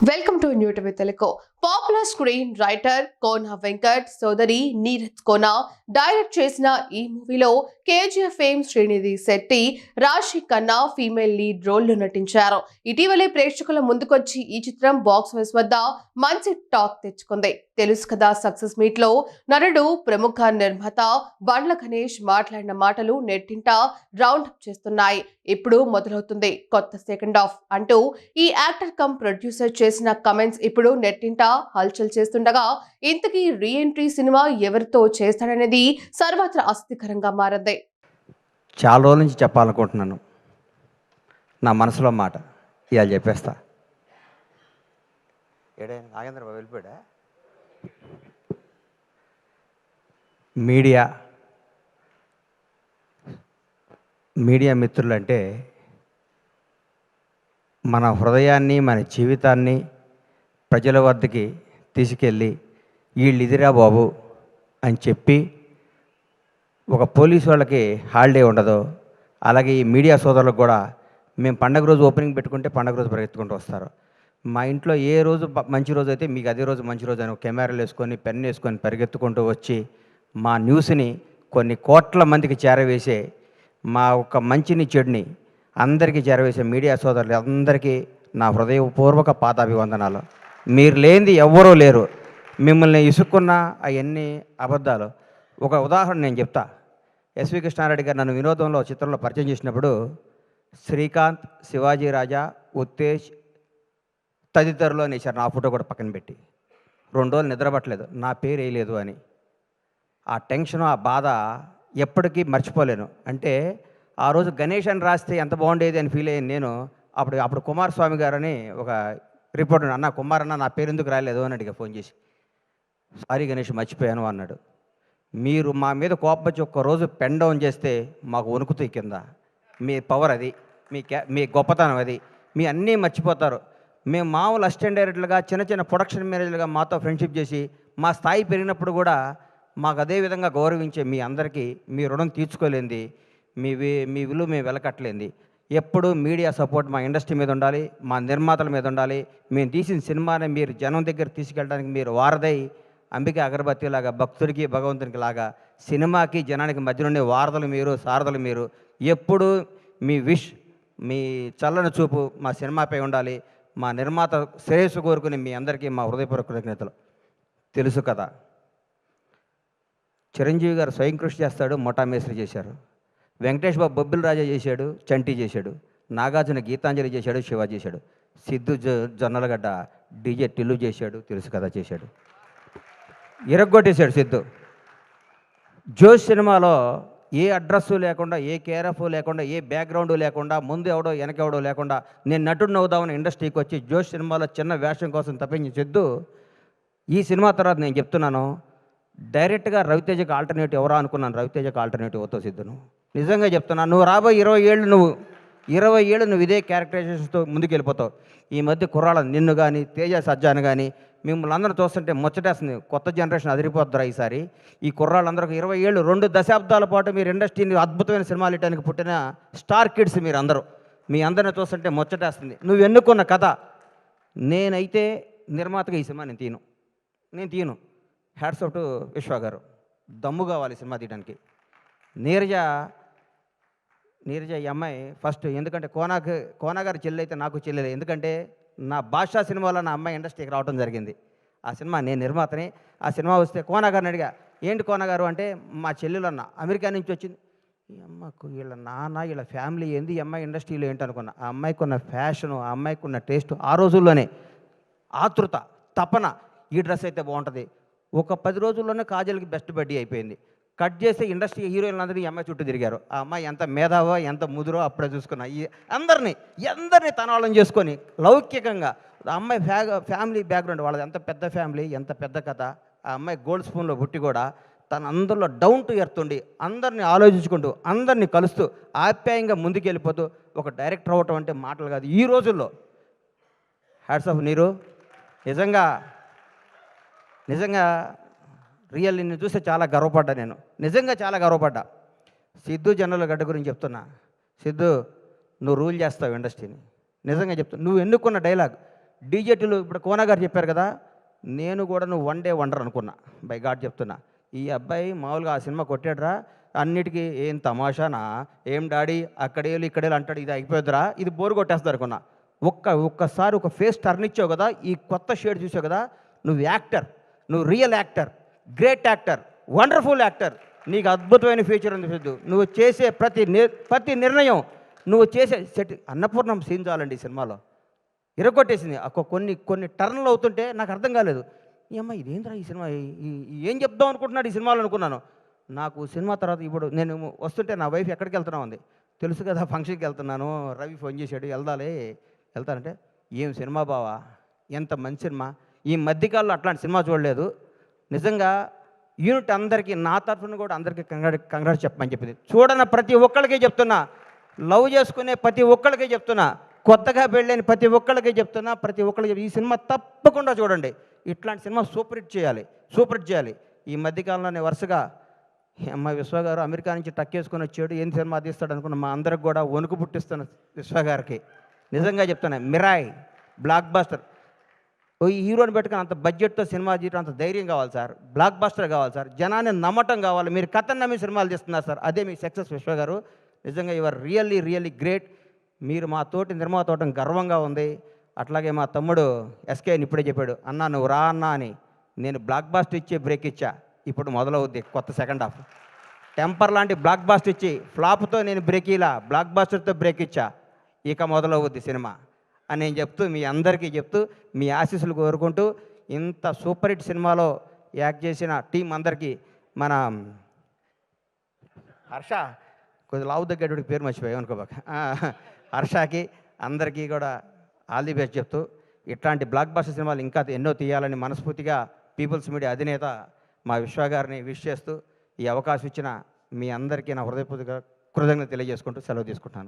Welcome to new TV Telugu. Popular screen writer Kona Venkat సోదరి నీరజ్ కోన direct చేసిన ఈ మూవీలో కేజీఎఫ్ ఫేమ్ శ్రీనిధి శెట్టి, రాశి ఖన్నా ఫీమేల్ లీడ్ రోల్లో నటించారు. ఇటీవలే ప్రేక్షకుల ముందుకొచ్చి ఈ చిత్రం బాక్స్ ఆఫీస్ వద్ద మంచి టాక్ తెచ్చుకుంది. తెలుసు కదా సక్సెస్ మీట్ లో నటుడు ప్రముఖ నిర్మాత బండ్ల గణేష్ మాట్లాడిన మాటలు నెట్టింట రౌండ్ అప్ చేస్తున్నాయి. ఇప్పుడు మొదలవుతుంది కొత్త సెకండ్ హాఫ్ అంటూ ఈ యాక్టర్ కమ్ ప్రొడ్యూసర్ చేసిన కమెంట్స్ ఇప్పుడు నెట్టింట హల్చల్ చేస్తుండగా, ఇంతకీ రీ ఎంట్రీ సినిమా ఎవరితో చేస్తాడనేది సర్వత్రా ఆసక్తికరంగా మారింది. చాలా రోజుల నుంచి చెప్పాలనుకుంటున్నాను నా మనసులో మాట. ఇవాళ చెప్పేస్తా. నాగేంద్ర బాబు వెళ్ళిపోయాడా? మీడియా మిత్రులంటే మన హృదయాన్ని, మన జీవితాన్ని ప్రజల వద్దకి తీసుకెళ్ళి వీళ్ళు ఇదిరా బాబు అని చెప్పి, ఒక పోలీసు వాళ్ళకి హాలిడే ఉండదు, అలాగే ఈ మీడియా సోదరులకు కూడా మేము పండగ రోజు ఓపెనింగ్ పెట్టుకుంటే పండగ రోజు పరిగెత్తుకుంటూ వస్తారు. మా ఇంట్లో ఏ రోజు మంచి రోజు అయితే మీకు అదే రోజు మంచి రోజు అని కెమెరాలు వేసుకొని పెన్ వేసుకొని పరిగెత్తుకుంటూ వచ్చి మా న్యూస్ని కొన్ని కోట్ల మందికి చేరవేసే, మా ఒక మంచిని చెడుని అందరికీ చేరవేసే మీడియా సోదరులు అందరికీ నా హృదయపూర్వక పాదాభివందనాలు. మీరు లేనిది ఎవ్వరూ లేరు. మిమ్మల్ని ఇసుక్కున్న అవన్నీ అబద్ధాలు. ఒక ఉదాహరణ నేను చెప్తా. ఎస్వి కృష్ణారెడ్డి గారు నన్ను వినోదంలో చిత్రంలో పరిచయం చేసినప్పుడు శ్రీకాంత్, శివాజీ రాజా, ఉత్తేజ్ తదితరులు అనేసారు. నా ఫోటో కూడా పక్కన పెట్టి 2 రోజులు నిద్రపట్టలేదు, నా పేరు వేయలేదు అని. ఆ టెన్షన్, ఆ బాధ ఎప్పటికీ మర్చిపోలేను. అంటే ఆ రోజు గణేష్ అని రాస్తే ఎంత బాగుండేది అని ఫీల్ అయ్యాను నేను. అప్పుడు కుమారస్వామి గారని ఒక రిపోర్టర్, అన్న కుమార్ అన్న నా పేరు ఎందుకు రాలేదు అని అడిగా ఫోన్ చేసి. సారీ గణేష్ మర్చిపోయాను అన్నాడు. మీరు మా మీద కోపం వచ్చి ఒక్కరోజు పెన్ డౌన్ చేస్తే మాకు వణుకుతాయి కింద. మీ పవర్ అది, మీ గొప్పతనం అది. మీ అన్నీ మర్చిపోతారు. మేము మామూలు అసిస్టెంట్ డైరెక్టర్లుగా, చిన్న చిన్న ప్రొడక్షన్ మేనేజర్లుగా మాతో ఫ్రెండ్షిప్ చేసి మా స్థాయి పెరిగినప్పుడు కూడా మాకు అదే విధంగా గౌరవించే మీ అందరికీ మీ రుణం తీర్చుకోలేంది, మీ విలువ మేము వెలకట్టలేంది. ఎప్పుడు మీడియా సపోర్ట్ మా ఇండస్ట్రీ మీద ఉండాలి, మా నిర్మాతల మీద ఉండాలి. మేము తీసిన సినిమాని మీరు జనం దగ్గర తీసుకెళ్ళడానికి మీరు వారదై, అంబికా అగరబత్తిలాగా భక్తుడికి భగవంతునికి లాగా సినిమాకి జనానికి మధ్య నుండి వారధులు మీరు, సారథులు మీరు. ఎప్పుడు మీ మీ చల్లని చూపు మా సినిమాపై ఉండాలి. మా నిర్మాత శ్రేయస్సు కోరుకుని మీ అందరికీ మా హృదయపూర్వక కృతజ్ఞతలు. తెలుసు కదా, చిరంజీవి గారు స్వయం కృషి చేస్తాడు, ముఠా మేస్త్రి చేశారు. వెంకటేష్ బాబు బొబ్బిల్ రాజా చేశాడు, చంటి చేశాడు. నాగార్జున గీతాంజలి చేశాడు, శివ చేశాడు. సిద్ధు జొన్నలగడ్డ డీజే టిల్లు చేశాడు, తెలుసు కదా చేశాడు. ఇరగ్గొట్టేశాడు సిద్ధు. జోష్ సినిమాలో ఏ అడ్రస్సు లేకుండా, ఏ కేరఫ్ లేకుండా, ఏ బ్యాక్గ్రౌండ్ లేకుండా, ముందు ఎవడో వెనకెవడో లేకుండా నేను నటుడిని అవుదామని ఇండస్ట్రీకి వచ్చి జోష్ సినిమాలో చిన్న వేషం కోసం తప్పించి సిద్ధు ఈ సినిమా తర్వాత నేను చెప్తున్నాను, డైరెక్ట్గా రవితేజకి ఆల్టర్నేటివ్ ఎవరా అనుకున్నాను. రవితేజకి ఆల్టర్నేటివ్ అవుతావు సిద్ధును. నిజంగా చెప్తున్నాను. నువ్వు రాబోయే 20 ఏళ్ళు నువ్వు ఇదే క్యారెక్టరైజేషన్తో ముందుకు వెళ్ళిపోతావు. ఈ మధ్య కుర్రాళ్ళ నిన్ను కానీ, తేజ సజ్జాను కానీ మిమ్మల్ని అందరూ చూస్తుంటే ముచ్చటేస్తుంది. కొత్త జనరేషన్ అదిరిపోద్దురా ఈసారి. ఈ కుర్రాళ్ళందరూ 20 ఏళ్ళు, 2 దశాబ్దాల పాటు మీరు ఇండస్ట్రీని అద్భుతమైన సినిమాలు ఇవ్వడానికి పుట్టిన స్టార్ కిడ్స్ మీరు అందరూ. మీ అందరిని చూస్తుంటే ముచ్చటేస్తుంది. నువ్వు ఎన్నుకున్న కథ. నేనైతే నిర్మాతగా ఈ సినిమా నేను తీయను. హ్యాట్స్ ఆఫ్ టు విశ్వ గారు. దమ్ము కావాలి సినిమా తీయడానికి. నీరజ ఈ అమ్మాయి ఫస్ట్, ఎందుకంటే కోనాగారి చెల్లి అయితే నాకు చెల్లెలే. ఎందుకంటే నా భాషా సినిమాలో నా అమ్మాయి ఇండస్ట్రీకి రావడం జరిగింది. ఆ సినిమా నేను నిర్మాతని. ఆ సినిమా వస్తే కోనాగారిని అడిగా, ఏంటి కోనాగారు అంటే, మా చెల్లెలు అన్న అమెరికా నుంచి వచ్చింది. ఈ అమ్మకు వీళ్ళ నాన్న, వీళ్ళ ఫ్యామిలీ ఏంది, ఈ అమ్మాయి ఇండస్ట్రీలో ఏంటనుకున్నా. ఆ అమ్మాయికి ఉన్న ఫ్యాషను, ఆ అమ్మాయికి ఉన్న టేస్ట్, ఆ రోజుల్లోనే ఆతృత, తపన, ఈ డ్రెస్ అయితే బాగుంటుంది. ఒక 10 రోజుల్లోనే కాజల్కి బెస్ట్ బడ్డీ అయిపోయింది. కట్ చేస్తే ఇండస్ట్రీ హీరోయిన్లందరూ ఈ అమ్మాయి చుట్టూ తిరిగారు. ఆ అమ్మాయి ఎంత మేధావో, ఎంత ముదురో అప్పుడే చూసుకున్నా. ఈ అందరినీ తన వాళ్ళని చేసుకొని లౌకికంగా, ఆ అమ్మాయి ఫ్యామిలీ బ్యాక్గ్రౌండ్ వాళ్ళది ఎంత పెద్ద ఫ్యామిలీ, ఎంత పెద్ద కథ. ఆ అమ్మాయి గోల్డ్ స్పూన్లో పుట్టి కూడా తన అందరిలో డౌన్ టు ఎర్త్ ఉండి, అందరినీ ఆలోచించుకుంటూ, అందరినీ కలుస్తూ, ఆప్యాయంగా ముందుకెళ్ళిపోతూ ఒక డైరెక్టర్ అవ్వటం అంటే మాటలు కాదు ఈ రోజుల్లో. హ్యాట్స్ ఆఫ్ నీరు. నిజంగా రియల్ నిన్ను చూస్తే చాలా గర్వపడ్డా. నేను నిజంగా చాలా గర్వపడ్డా. సిద్ధు జొన్నలగడ్డ గురించి చెప్తున్నా. సిద్ధు, నువ్వు రూల్ చేస్తావు ఇండస్ట్రీని. నిజంగా చెప్తా. నువ్వు ఎన్నుకున్న డైలాగ్, డీజేటీలు ఇప్పుడు కోన గారు చెప్పారు కదా, నేను కూడా నువ్వు వన్ డే వండర్ అనుకున్నా, బై గాడ్ చెప్తున్నా. ఈ అబ్బాయి మామూలుగా ఆ సినిమా కొట్టాడురా, అన్నిటికీ ఏం తమాషానా, ఏం డాడీ అక్కడేళ్ళు ఇక్కడేళ్ళు అంటాడు, ఇది అయిపోద్దిరా, ఇది బోరు కొట్టేస్తారు అనుకున్నా. ఒక్కసారి ఒక ఫేస్ టర్న్ ఇచ్చావు కదా, ఈ కొత్త షేడ్ చూసావు కదా, నువ్వు యాక్టర్, నువ్వు real actor, great actor, wonderful actor. నీకు అద్భుతమైన ఫ్యూచర్ ఉంది సిద్ధు. నువ్వు చేసే ప్రతి నిర్ణయం, నువ్వు చేసే అన్నపూర్ణం సీన్ చాలండి ఈ సినిమాలో, ఇరగొట్టేసింది. కొన్ని టర్న్లు అవుతుంటే నాకు అర్థం కాలేదు. ఈ అమ్మ ఇదేంద్రా ఈ సినిమా, ఏం చెప్దాం అనుకుంటున్నాడు ఈ సినిమాలో అనుకున్నాను. నాకు సినిమా తర్వాత ఇప్పుడు నేను వస్తుంటే నా వైఫ్ ఎక్కడికి వెళ్తున్నావు అంది. తెలుసు కదా ఫంక్షన్కి వెళ్తున్నాను, రవి ఫోన్ చేశాడు వెళ్తానంటే, ఏం సినిమా బావా, ఎంత మంచి సినిమా, ఈ మధ్యకాలంలో అట్లాంటి సినిమా చూడలేదు. నిజంగా యూనిట్ అందరికీ నా తరఫున కూడా అందరికీ కంగ్రాట్స్ చెప్పమని చెప్పింది. చూడన ప్రతి ఒక్కళ్ళకే చెప్తున్నా, లవ్ చేసుకునే ప్రతి ఒక్కళ్ళకే చెప్తున్నా, కొత్తగా పెళ్ళైన ప్రతి ఒక్కళ్ళకే చెప్తున్నా, ప్రతి ఒక్కళ్ళకి ఈ సినిమా తప్పకుండా చూడండి. ఇట్లాంటి సినిమా సూపర్ హిట్ చేయాలి. ఈ మధ్యకాలంలోనే వరుసగా అమ్మ విశ్వగారు అమెరికా నుంచి టక్కేసుకొని వచ్చాడు, ఏం సినిమా తీస్తాడు అనుకున్న మా అందరికి కూడా వణుకు పుట్టిస్తున్న విశ్వగారికి నిజంగా చెప్తున్నా, మిరాయ్ బ్లాక్ బాస్టర్. ఈ హీరోని పెట్టుకుని అంత బడ్జెట్తో సినిమా తీయడం అంత ధైర్యం కావాలి సార్, బ్లాక్ బాస్టర్ కావాలి సార్, జనాన్ని నమ్మటం కావాలి. మీరు కథను నమ్మి సినిమాలు తీస్తున్నారు సార్, అదే మీ సక్సెస్ విశ్వగారు. నిజంగా యువర్ రియల్లీ గ్రేట్. మీరు మా తోటి నిర్మాత అవడం గర్వంగా ఉంది. అట్లాగే మా తమ్ముడు ఎస్కే ఇప్పుడే చెప్పాడు, అన్నా నువ్వు రా అన్నా అని. నేను బ్లాక్ బాస్టర్ ఇచ్చే బ్రేక్ ఇచ్చా, ఇప్పుడు మొదలవుద్ది కొత్త సెకండ్ హాఫ్. టెంపర్ లాంటి బ్లాక్ బాస్టర్ ఇచ్చి ఫ్లాప్తో నేను బ్రేక్ ఇలా బ్లాక్ బాస్టర్తో బ్రేక్ ఇచ్చా, ఇక మొదలవుద్ది సినిమా అని నేను చెప్తూ, మీ అందరికీ చెప్తూ, మీ ఆశీస్సులు కోరుకుంటూ, ఇంత సూపర్ హిట్ సినిమాలో యాక్ట్ చేసిన టీం అందరికీ, మన హర్ష కొద్ది లావు దగ్గర పేరు మర్చిపోయావు అనుకోబాక, హర్షకి అందరికీ కూడా ఆల్ ది బెస్ట్ చెప్తూ, ఇట్లాంటి బ్లాక్ బాస్టర్ సినిమాలు ఇంకా ఎన్నో తీయాలని మనస్ఫూర్తిగా పీపుల్స్ మీడియా అధినేత మా విశ్వ గారిని విష్ చేస్తూ, ఈ అవకాశం ఇచ్చిన మీ అందరికీ నా హృదయపూర్వక కృతజ్ఞతలు తెలియజేసుకుంటూ సెలవు తీసుకుంటాను.